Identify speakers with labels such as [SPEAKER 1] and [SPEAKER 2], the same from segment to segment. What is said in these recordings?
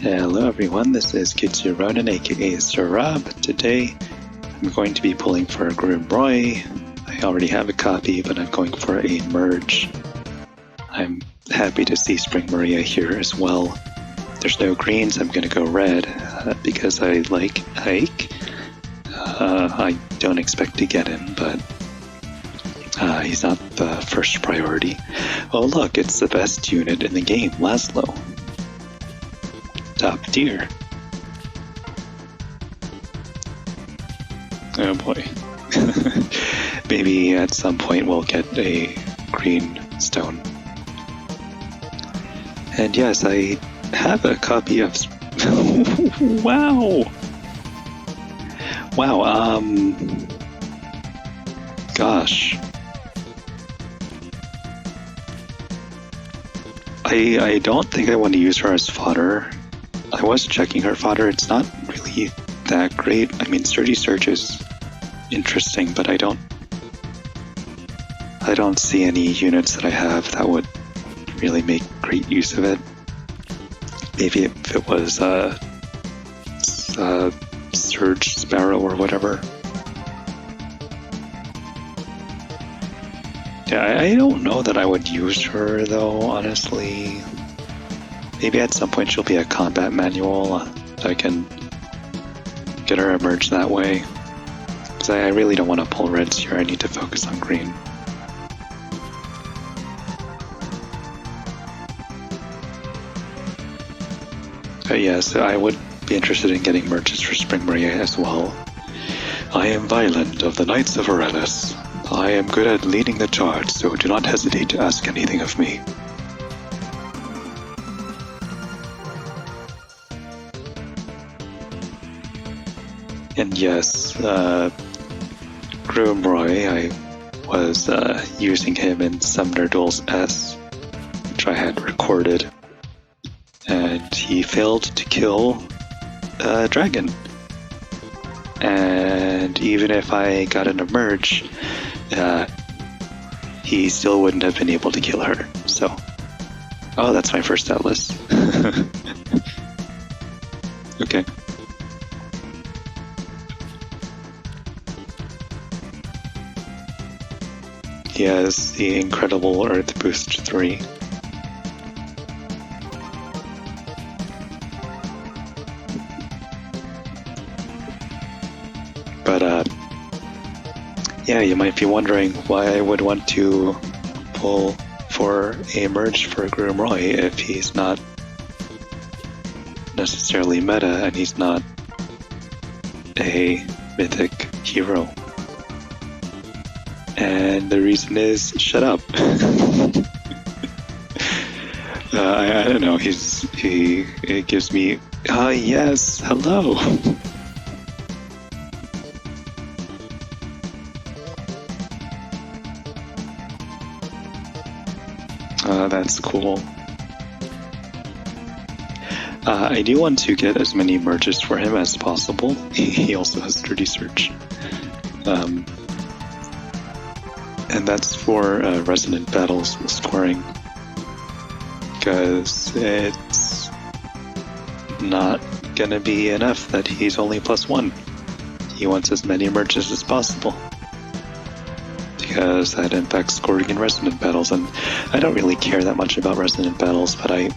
[SPEAKER 1] Hello everyone, this is Kitsu Ronin aka Sir Rob. Today I'm going to be pulling for Groom. I already have a copy, but I'm going for a merge. I'm happy to see Spring Maria here as well. There's no greens, I'm going to go red because I like Ike. I don't expect to get him, but he's not the first priority. Oh look, it's the best unit in the game, Laszlo. Top tier. Oh boy. Maybe at some point we'll get a green stone. And yes, I have a copy of... Wow! Wow, gosh. I don't think I want to use her as fodder. I was checking her fodder, it's not really that great. I mean, Sturdy Surge is interesting, but I don't see any units that I have that would really make great use of it. Maybe if it was Surge Sparrow or whatever. Yeah, I don't know that I would use her though, honestly. Maybe at some point she'll be a combat manual, so I can get her emerged that way. Because I really don't want to pull reds here, I need to focus on green. Yes, I would be interested in getting merges for Spring Maria as well. I am Violent of the Knights of Aurelis. I am good at leading the charge, so do not hesitate to ask anything of me. And yes, Groom, I was using him in Summoner Duels S, which I had recorded, and he failed to kill a dragon. And even if I got an emerge, he still wouldn't have been able to kill her. So, oh, that's my first atlas. Okay. He has the incredible Earth Boost 3. But, yeah, you might be wondering why I would want to pull for a merge for Groom if he's not necessarily meta and he's not a mythic hero. And the reason is, shut up. I don't know, he gives me, yes, hello. That's cool. I do want to get as many merges for him as possible. He also has Sturdy Surge. And that's for Resonant Battles scoring. Because it's not gonna be enough that he's only +1. He wants as many merges as possible. Because that impacts scoring in Resonant Battles, and I don't really care that much about Resonant Battles, but I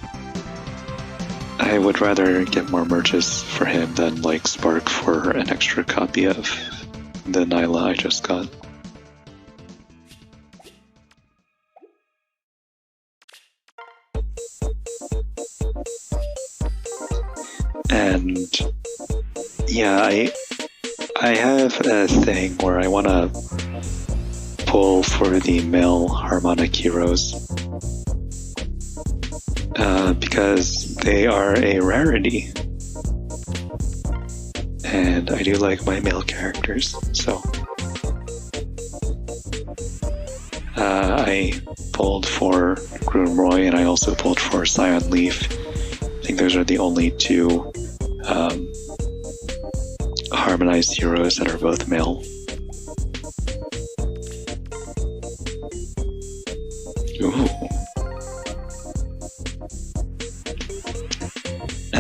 [SPEAKER 1] would rather get more merges for him than like Spark for an extra copy of the Nyla I just got. And yeah, I have a thing where I want to pull for the male harmonic heroes because they are a rarity, and I do like my male characters, so I pulled for Groom and I also pulled for Scion Leaf. I think those are the only two harmonized heroes that are both male. Ooh.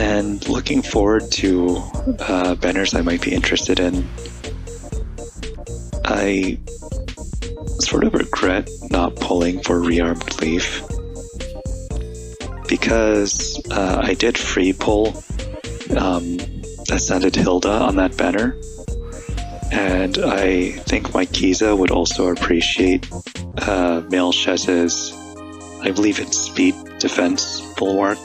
[SPEAKER 1] And looking forward to banners I might be interested in. I sort of regret not pulling for Rearmed Leaf because I did free pull Ascended Hilda on that banner, and I think my Kiza would also appreciate Male Shez's, I believe it's Speed Defense Bulwark.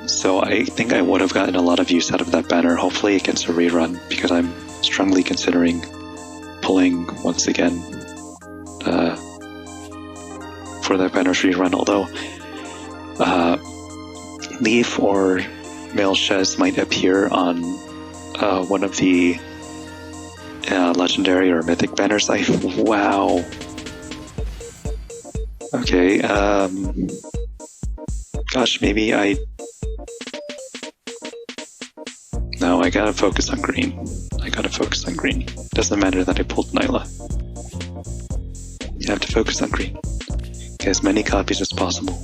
[SPEAKER 1] So I think I would have gotten a lot of use out of that banner. Hopefully it gets a rerun, because I'm strongly considering pulling once again for that banner's rerun, although Leaf or Male Shez might appear on one of the legendary or mythic banners. Wow. Okay, gosh, maybe No, I gotta focus on green. Doesn't matter that I pulled Nyla. You have to focus on green. Get as many copies as possible.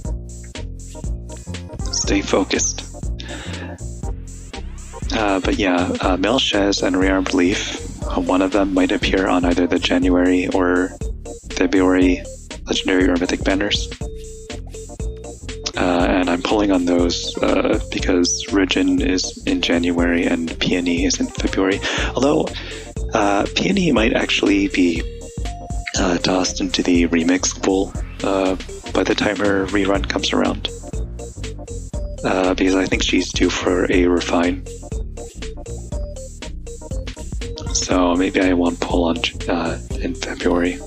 [SPEAKER 1] Stay focused. But yeah, Male Shez and Rearmed Leaf, one of them might appear on either the January or February legendary or mythic banners. And I'm pulling on those because Rijin is in January and Peony is in February. Although Peony might actually be tossed into the remix pool by the time her rerun comes around. Because I think she's due for a refine. So maybe I won't pull on in February.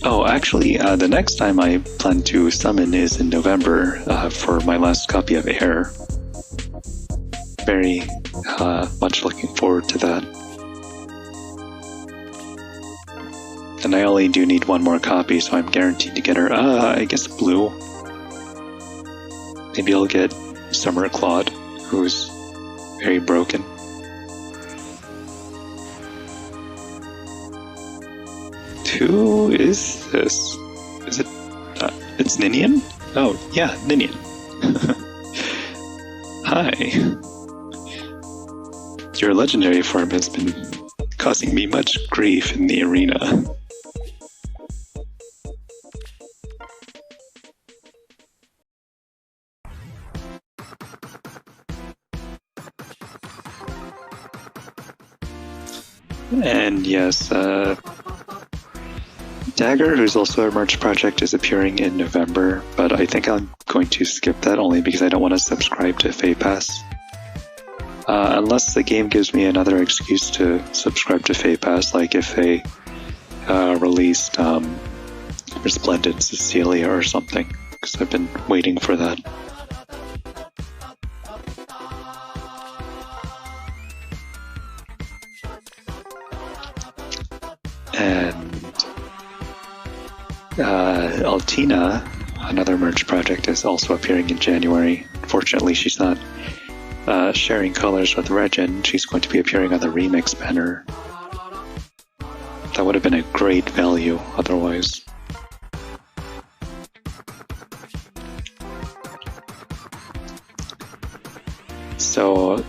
[SPEAKER 1] Oh, actually, the next time I plan to summon is in November for my last copy of Air. Very much looking forward to that. And I only do need one more copy, so I'm guaranteed to get her. I guess blue. Maybe I'll get Summer Claude, who's very broken. Who is this? Is it... it's Ninian? Oh, yeah, Ninian. Hi. Your legendary form has been causing me much grief in the arena. And yes, Dagger, who's also a merch project, is appearing in November, but I think I'm going to skip that only because I don't want to subscribe to Fay Pass. Unless the game gives me another excuse to subscribe to Fay Pass, like if they released Resplendent Cecilia or something, because I've been waiting for that. And Altina, another merch project, is also appearing in January. Unfortunately, she's not sharing colors with Regin. She's going to be appearing on the Remix banner. That would have been a great value otherwise. So,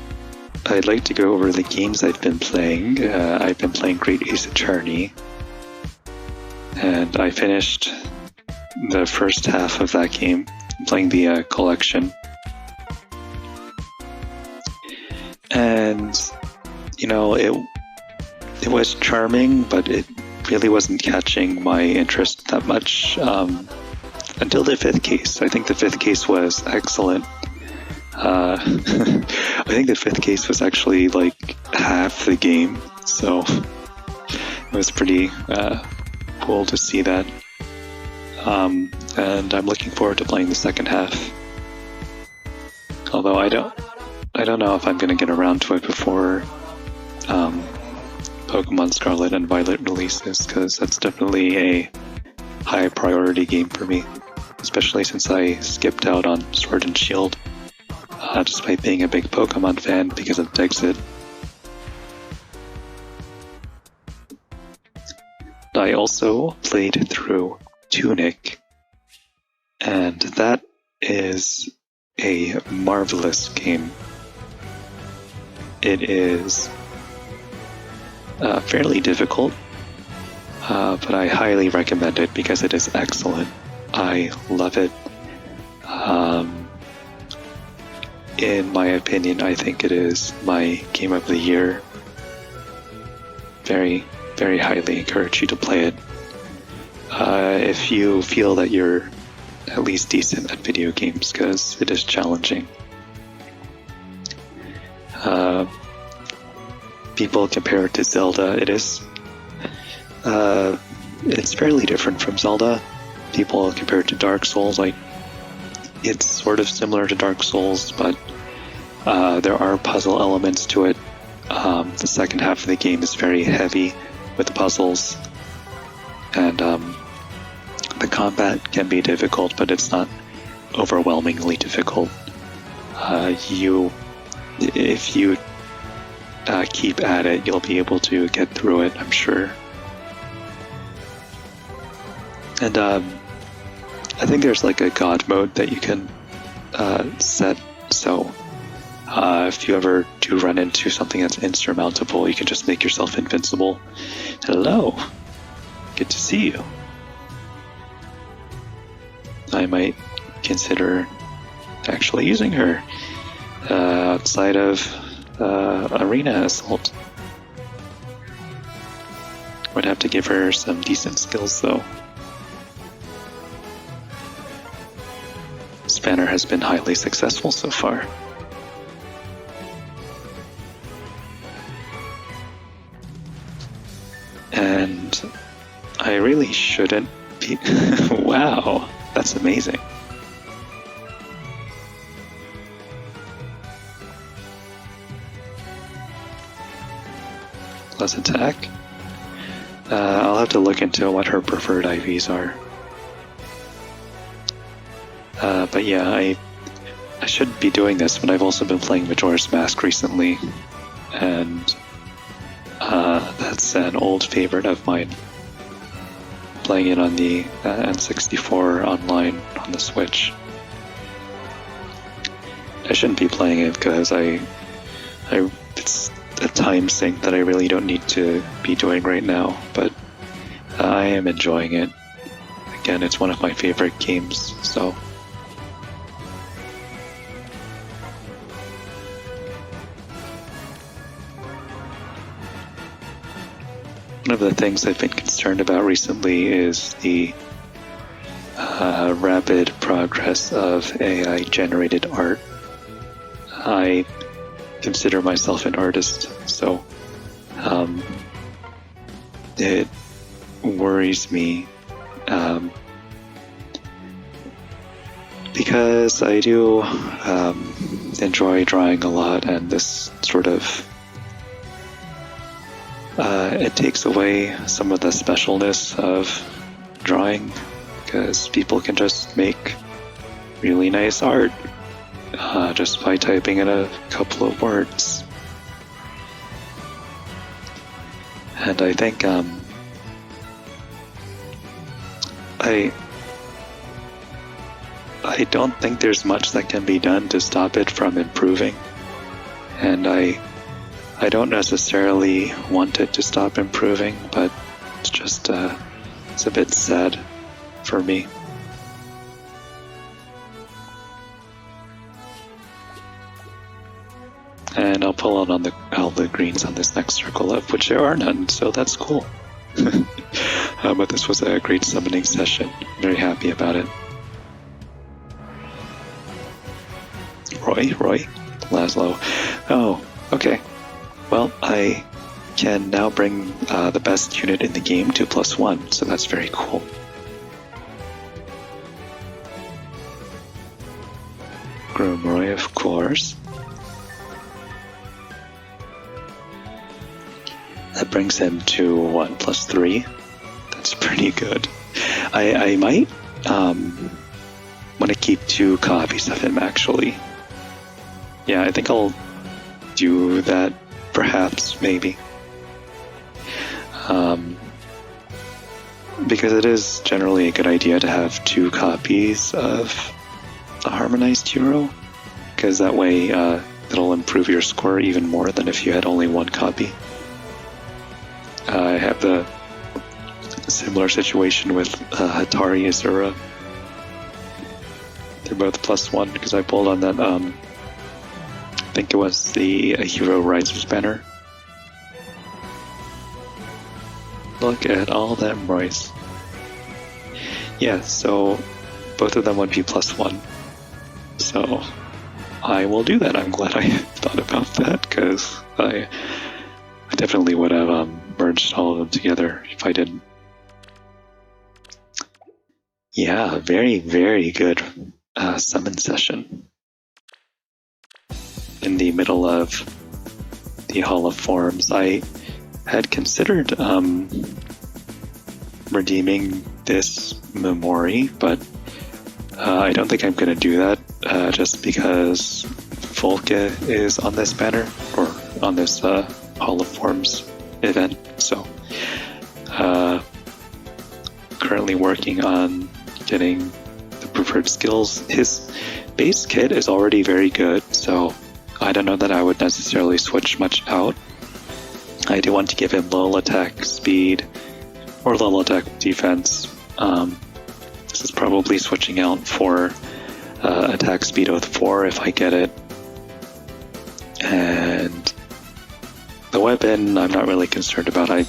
[SPEAKER 1] I'd like to go over the games I've been playing. I've been playing Great Ace Attorney, and I finished the first half of that game, playing the collection. And, you know, it was charming, but it really wasn't catching my interest that much until the fifth case. I think the fifth case was excellent. I think the fifth case was actually like half the game, so it was pretty cool to see that. And I'm looking forward to playing the second half. Although I don't know if I'm going to get around to it before Pokemon Scarlet and Violet releases, because that's definitely a high priority game for me, especially since I skipped out on Sword and Shield. Despite being a big Pokemon fan because of Dexit. I also played through Tunic And that is a marvelous game. It is fairly difficult, but I highly recommend it because it is excellent. I love it. In my opinion, I think it is my game of the year. Very, very highly encourage you to play it. If you feel that you're at least decent at video games, because it is challenging. People compare it to Zelda. It's fairly different from Zelda. People compare it to Dark Souls. Like, it's sort of similar to Dark Souls, but there are puzzle elements to it. The second half of the game is very heavy with the puzzles, and the combat can be difficult, but it's not overwhelmingly difficult. If you keep at it, you'll be able to get through it, I'm sure. And I think there's like a god mode that you can set, so if you ever do run into something that's insurmountable, you can just make yourself invincible. Hello, good to see you. I might consider actually using her outside of arena assault. Would have to give her some decent skills though. Spanner has been highly successful so far. And I really shouldn't be... Wow, that's amazing. Plus attack. I'll have to look into what her preferred IVs are. But yeah, I should be doing this, but I've also been playing Majora's Mask recently, and that's an old favorite of mine. Playing it on the N64 online on the Switch. I shouldn't be playing it because it's a time sink that I really don't need to be doing right now, but I am enjoying it. Again, it's one of my favorite games, so... One of the things I've been concerned about recently is the rapid progress of AI-generated art. I consider myself an artist, so it worries me because I do enjoy drawing a lot, and this sort of it takes away some of the specialness of drawing, because people can just make really nice art just by typing in a couple of words. And I think I don't think there's much that can be done to stop it from improving, and I don't necessarily want it to stop improving, but it's just it's a bit sad for me. And I'll pull out on all the greens on this next circle, of which there are none, so that's cool. But this was a great summoning session. Very happy about it. Roy, Laszlo. Oh, okay. Well, I can now bring the best unit in the game to +1, so that's very cool. Groom Roy, of course. That brings him to, what, +3? That's pretty good. I might want to keep 2 copies of him, actually. Yeah, I think I'll do that, perhaps, maybe. because it is generally a good idea to have 2 copies of a harmonized hero, because that way it'll improve your score even more than if you had only 1 copy. I have the similar situation with Hatari Azura. They're both +1 because I pulled on that, I think it was the Hero Risers banner. Look at all them Royce. Yeah, so both of them would be +1. So I will do that. I'm glad I thought about that, because I definitely would have merged all of them together if I didn't. Yeah, very, very good summon session. In the middle of the Hall of Forms, I had considered redeeming this Memori, but I don't think I'm going to do that just because Volke is on this banner, or on this Hall of Forms event. So currently working on getting the preferred skills. His base kit is already very good, so I don't know that I would necessarily switch much out. I do want to give him low attack speed or low attack defense. This is probably switching out for attack speed with 4 if I get it. And the weapon I'm not really concerned about. I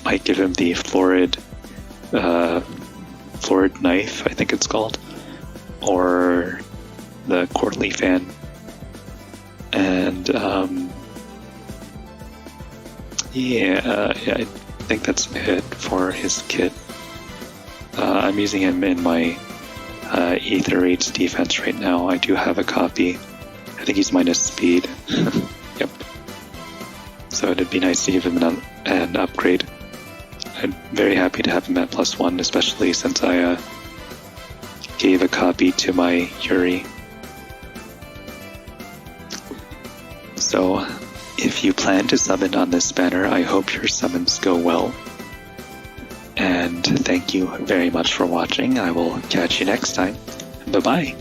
[SPEAKER 1] might give him the florid knife, I think it's called, or the courtly fan. And yeah, I think that's it for his kit. I'm using him in my Ether 8's defense right now. I do have a copy. I think he's minus speed. Yep. So it'd be nice to give him an upgrade. I'm very happy to have him at +1, especially since I gave a copy to my Yuri. So, if you plan to summon on this banner, I hope your summons go well. And thank you very much for watching. I will catch you next time. Bye-bye.